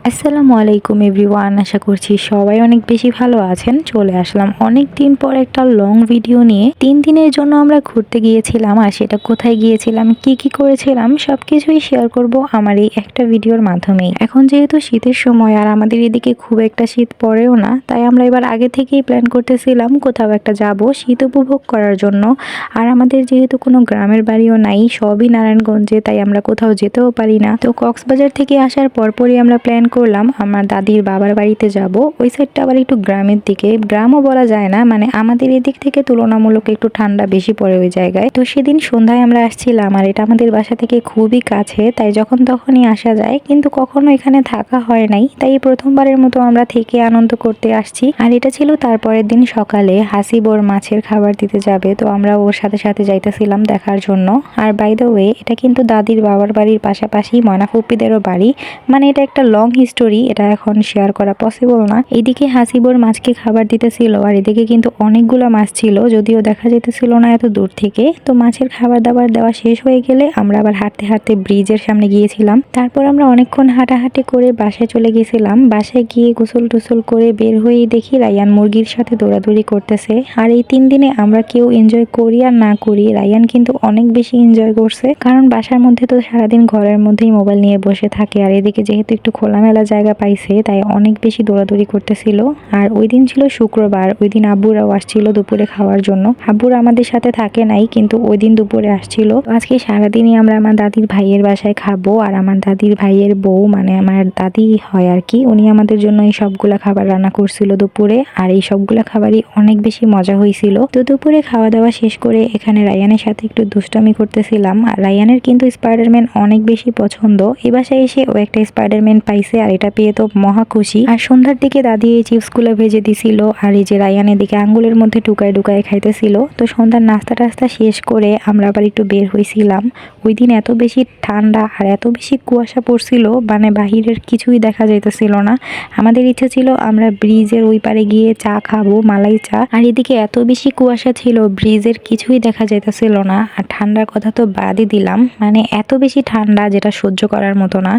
আসসালামু আলাইকুম এভরিওয়ান, আশা করছি সবাই অনেক বেশি ভালো আছেন। চলে আসলাম অনেক দিন পর একটা লং ভিডিও নিয়ে। 3 দিনের জন্য আমরা ঘুরতে গিয়েছিলাম, আর সেটা কোথায় গিয়েছিলাম, কি কি করেছিলাম সবকিছুই শেয়ার করব আমার এই একটা ভিডিওর মাধ্যমেই। এখন যেহেতু শীতের সময় আর আমাদের এদিকে খুব একটা শীত পড়েও না, তাই আমরা এবার আগে থেকেই প্ল্যান করতেছিলাম কোথাও একটা যাব শীত উপভোগ করার জন্য। আর আমাদের যেহেতু কোনো গ্রামের বাড়িও নাই, সবই নারায়ণগঞ্জে, তাই আমরা কোথাও যেতেও পারি না। তো কক্সবাজার থেকে আসার পরপরই আমরা প্ল্যান করলাম আমার দাদির বাবার বাড়িতে যাব। ওই সাইডটা আবার একটু গ্রামের দিকে, গ্রামও বলা যায় না, মানে আমাদের এদিক থেকে তুলনামূলক একটু ঠান্ডা বেশি পড়ে ওই জায়গায়। তো সেদিন সন্ধ্যায় আমরা আসছিলাম, আর এটা আমাদের বাসা থেকে খুবই কাছে, তাই যখন তখনই আসা যায়, কিন্তু কখনো এখানে থাকা হয় নাই, তাই প্রথমবারের মতো আমরা থেকে আনন্দ করতে আসছি। আর এটা ছিল তারপরের দিন সকালে হাসিব ওর মাছের খাবার দিতে যাবে, তো আমরা ওর সাথে সাথে যাইতেছিলাম দেখার জন্য। আর বাই দ্য ওয়ে, এটা কিন্তু দাদির বাবার বাড়ির পাশাপাশি ময়না ফুপ্পিদেরও বাড়ি, মানে এটা একটা লং হিস্টোরি, এটা এখন শেয়ার করা পসিবল না। এদিকে হাসিবর মাছকে খাবার দিতেছিল, আর এদিকে কিন্তু অনেকগুলো মাছ ছিল, যদিও দেখা যেতেছিল না এত দূর থেকে। তো মাছের খাবার দাবার দেওয়া শেষ হয়ে গেলে আমরা আবার হাঁটতে হাঁটতে ব্রিজের সামনে গিয়েছিলাম। তারপর আমরা অনেকক্ষণ হাঁটাহাঁটি করে বাসায় চলে গেছিলাম। বাসায় গিয়ে গোসল টোসল করে বের হয়েই দেখি রায়ান মুরগির সাথে দৌড়াদৌড়ি করতেছে। আর এই 3 দিনে আমরা কেউ এনজয় করি আর না করি, রায়ান কিন্তু অনেক বেশি এনজয় করছে, কারণ বাসার মধ্যে তো সারাদিন ঘরের মধ্যেই মোবাইল নিয়ে বসে থাকে, আর এদিকে যেহেতু একটু খোলামেলা জায়গা পাইছে, তাই অনেক বেশি দৌড়াদৌড়ি করতেছিল। আর ওই দিন ছিল শুক্রবার, ওই দিন আব্বুরাও আসছিল দুপুরে খাওয়ার জন্য। আব্বুরা আমাদের সাথে থাকে নাই, কিন্তু ওই দিন দুপুরে আসছিল। আজকে সারাদিনই আমরা আমার দাদির ভাইয়ের বাসায় খাবো, আর আমার দাদির ভাইয়ের বউ, মানে আমার দাদি হয় আর কি, উনি আমাদের জন্য এই সবগুলা খাবার রান্না করছিল দুপুরে। আর এই সবগুলা খাবারই অনেক বেশি মজা হয়েছিল। তো দুপুরে খাওয়া দাওয়া শেষ করে এখানে রায়ানের সাথে একটু দুষ্টামি করতেছিলাম। আর রায়ানের কিন্তু স্পাইডারম্যান অনেক বেশি পছন্দ। এই বাসায় এসে ও একটা স্পাইডারম্যান পাইছে, আর এটা পেয়ে তো মহা খুশি। আর সন্ধ্যার দিকে দাদি এই চিপসগুলো ভেজে দিছিল, আর এই যে রায়ানের দিকে আঙ্গুলের মধ্যে টুকায় টুকায় খাইতেছিল। তো সন্ধ্যার নাস্তা টাস্তা শেষ করে আমরা আবার একটু বের হয়েছিলাম। ওই দিন এত বেশি ঠান্ডা আর এত বেশি কুয়াশা পড়ছিল, মানে বাহিরের কিছুই দেখা যাইতেছিল না। আমাদের ইচ্ছে ছিল আমরা ব্রিজের ওই পারে গিয়ে চা খাবো, মালাই চা। আর এদিকে এত বেশি কুয়াশা ছিল, ব্রিজের কিছুই দেখা যাইতেছিল না। আর ঠান্ডার কথা তো বাদই দিলাম, মানে এত বেশি ঠান্ডা যেটা সহ্য করার মতো না,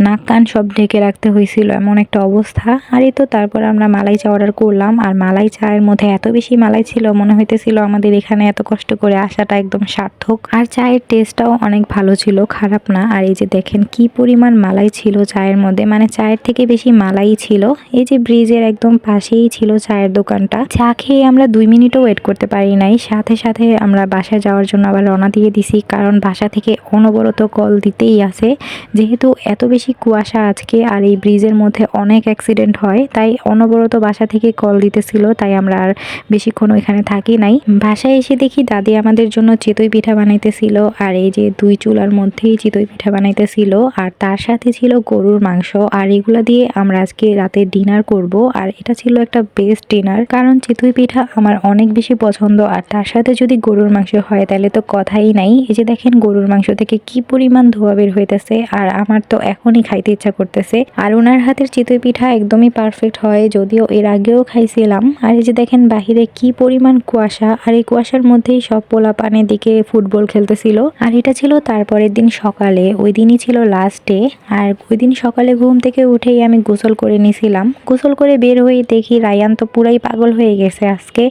নাক কান সব ঢেকে রাখতে হয়েছিল, এমন একটা অবস্থা। আর এই তো তারপর আমরা মালাই চা অর্ডার করলাম, আর মালাই চায়ের মধ্যে এত বেশি মালাই ছিল, মনে হইতেছিল আমাদের এখানে এত কষ্ট করে আসাটা একদম সার্থক। আর চায়ের টেস্টটাও অনেক ভালো ছিল, খারাপ না। আর এই যে দেখেন কি পরিমাণ মালাই ছিল চায়ের মধ্যে, মানে চায়ের থেকে বেশি মালাই ছিল। এই যে ব্রিজের একদম পাশেই ছিল চায়ের দোকানটা। চা খেয়ে আমরা 2 মিনিটও ওয়েট করতে পারি নাই, সাথে সাথে আমরা বাসায় যাওয়ার জন্য আবার রওনা দিয়ে দিছি, কারণ বাসা থেকে অনবরত কল দিতেই আছে। যেহেতু এত বেশি কুয়াশা আজকে, আর এই ব্রিজের মধ্যে অনেক অ্যাক্সিডেন্ট হয়, তাই অনবরত বাসা থেকে কল দিতেছিল, তাই আমরা আর বেশিক্ষণ ওইখানে থাকি নাই। বাসায় এসে দেখি দাদি আমাদের জন্য চিতই পিঠা বানাইতেছিল, আর এই যে 2 চুলার মধ্যেই চিতই পিঠা বানাইতেছিল, আর তার সাথে ছিল গরুর মাংস। আর এগুলা দিয়ে আমরা আজকে রাতে ডিনার করব। আর এটা ছিল একটা বেস্ট ডিনার, কারণ চিতই পিঠা আমার অনেক বেশি পছন্দ, আর তার সাথে যদি গরুর মাংস হয় তাহলে তো কথাই নাই। এই যে দেখেন গরুর মাংস থেকে কি পরিমাণ ধোয়া বের হইতেছে, আর আমার তো এখনই খাইতে ইচ্ছা করতেছে। আর ওনার হাতের চিতই পিঠা একদমই পারফেক্ট হয়, যদিও এর আগেও খাইছিলাম। আর এই যে দেখেন বাহিরে কি পরিমাণ কুয়াশা, আর এই কুয়াশার মধ্যেই সব পোলাপানের দিকে ফুটবল খেলতেছিল। আর এটা ছিল তারপরের দিন সকালে, ওই দিনই ছিল লাস্ট ডে। আর ওই দিন সকালে ঘুম থেকে উঠেই আমি গোসল করে নিছিলাম। গোসল করে বের হয়ে দেখি রায়ান তো পুরাই পাগল হয়ে গেছে আজকে,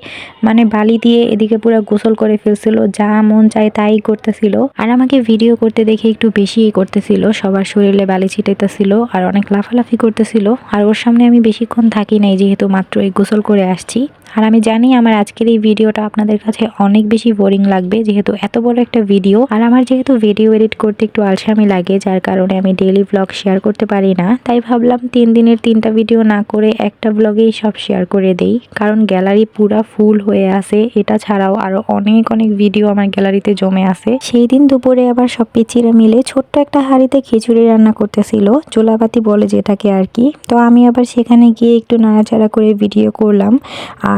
মানে বালি দিয়ে এদিকে পুরো গোসল করে ফেলছিল, যা মন চায় তাই করতেছিল। আর আমাকে ভিডিও করতে দেখে একটু বেশিই করতেছিল, সবার শরীরে বালি ছিটাইতেছিল আর অনেক লাফালাফি করতেছিল। আর ওর সামনে আমি বেশিক্ষণ থাকি নাই, যেহেতু মাত্র এই গোসল করে আসছি। আর আমি জানি আমার আজকের এই ভিডিওটা আপনাদের কাছে অনেক বেশি বোরিং লাগবে, যেহেতু এত বড় একটা ভিডিও। আর আমার যেহেতু ভিডিও এডিট করতে একটু আলসামি লাগে, যার কারণে আমি ডেইলি ব্লগ শেয়ার করতে পারি না, তাই ভাবলাম 3 দিনের 3টা ভিডিও না করে একটা ব্লগেই সব শেয়ার করে দেই, কারণ গ্যালারি পুরা ফুল হয়ে আছে। এটা ছাড়াও আরো অনেক অনেক ভিডিও আমার গ্যালারিতে জমে আছে। সেই দিন দুপুরে আবার সব পিচিরা মিলে ছোট্ট একটা হাঁড়িতে খিচুড়ি রান্না করতেছিল, চুলাপাতি বলে যেটাকে আর কি। তো আমি আবার সেখানে গিয়ে একটু নাড়াচাড়া করে ভিডিও করলাম।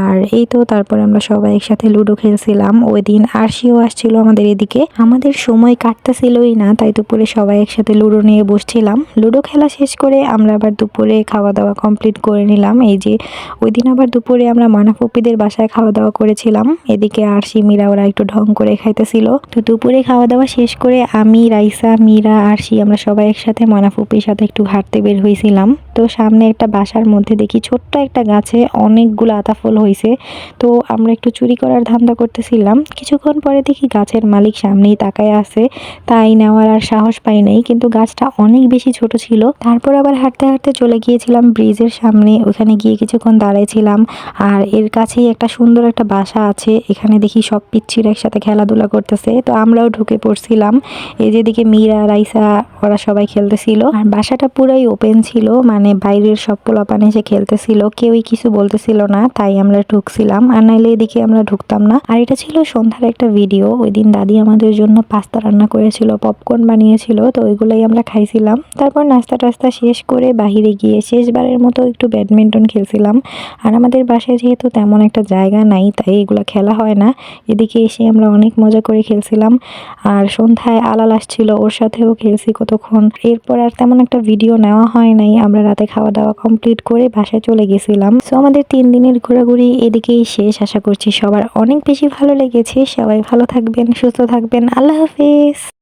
আর এই তো তারপর আমরা সবাই একসাথে লুডো খেলছিলাম। ওই দিন আরশিও আসছিল আমাদের এদিকে। আমাদের সময় কাটতেছিলই না, তাই দুপুরে সবাই একসাথে লুডো নিয়ে বসছিলাম। লুডো খেলা শেষ করে আমরা আবার দুপুরে খাওয়া দাওয়া কমপ্লিট করে নিলাম। এই যে ওই দিন আবার দুপুরে আমরা মানাফুপিদের বাসায় খাওয়া দাওয়া করেছিলাম। এদিকে আরশি মীরা ওরা একটু ঢং করে খাইতেছিল। তো দুপুরে খাওয়া দাওয়া শেষ করে আমি, রাইসা, মীরা, আরশি আমরা সবাই একসাথে মানাফুপির সাথে একটু হাঁটতে বের হয়েছিলাম। তো সামনে একটা বাসার মধ্যে দেখি ছোট্ট একটা গাছে অনেকগুলো আতা ফল হয়েছে। তো আমরা একটু চুরি করার ধান্দা করতেছিলাম। কিছুক্ষণ পরে দেখি গাছের মালিক সামনেই তাকায় আছে, তাই নেওয়ার আর সাহস পাই নাই, কিন্তু গাছটা অনেক বেশি ছোট ছিল। তারপর আবার হাঁটতে হাঁটতে চলে গিয়েছিলাম ব্রিজের সামনে, ওখানে গিয়ে কিছুক্ষণ দাঁড়াইছিলাম। আর এর কাছেই একটা সুন্দর একটা বাসা আছে, এখানে দেখি সব পিচ্ছির একসাথে খেলাধুলা করতেছে। তো আমরাও ঢুকে পড়ছিলাম। এই যেদিকে মীরা, রাইসা ওরা সবাই খেলতেছিল। আর বাসাটা পুরাই ওপেন ছিল, মানে বাইরের সব পোলাপান এসে খেলতেছিল, কেউই কিছু বলতেছিল না, তাই আমরা ঢুকছিলাম। আর নাইলে এদিকে আমরা ঢুকতাম না। আর এটা ছিল সন্ধ্যার একটা ভিডিও। ওই দিন দাদি আমাদের জন্য পাস্তা রান্না করেছিল, পপকর্ন বানিয়েছিল, তো ওইগুলাই আমরা খাইছিলাম। তারপর নাস্তা টাস্তা শেষ করে বাহিরে গিয়ে শেষবারের মতো একটু ব্যাডমিন্টন খেলছিলাম। আর আমাদের বাসায় যেহেতু তেমন একটা জায়গা নাই, তাই এগুলো খেলা হয় না। এদিকে এসে আমরা অনেক মজা করে খেলছিলাম। আর সন্ধ্যায় আলাল আসছিল, ওর সাথেও খেলছি কতক্ষণ। এরপর আর তেমন একটা ভিডিও নেওয়া হয় নাই। আমরা রাতে খাওয়া দাওয়া কমপ্লিট করে বাসায় চলে গেছিলাম। সো আমাদের 3 দিনের ঘোরাঘুরি এদিকেই শেষ। আশা করছি সবার অনেক বেশি ভালো লেগেছে। সবাই ভালো থাকবেন, সুস্থ থাকবেন। আল্লাহ হাফেজ।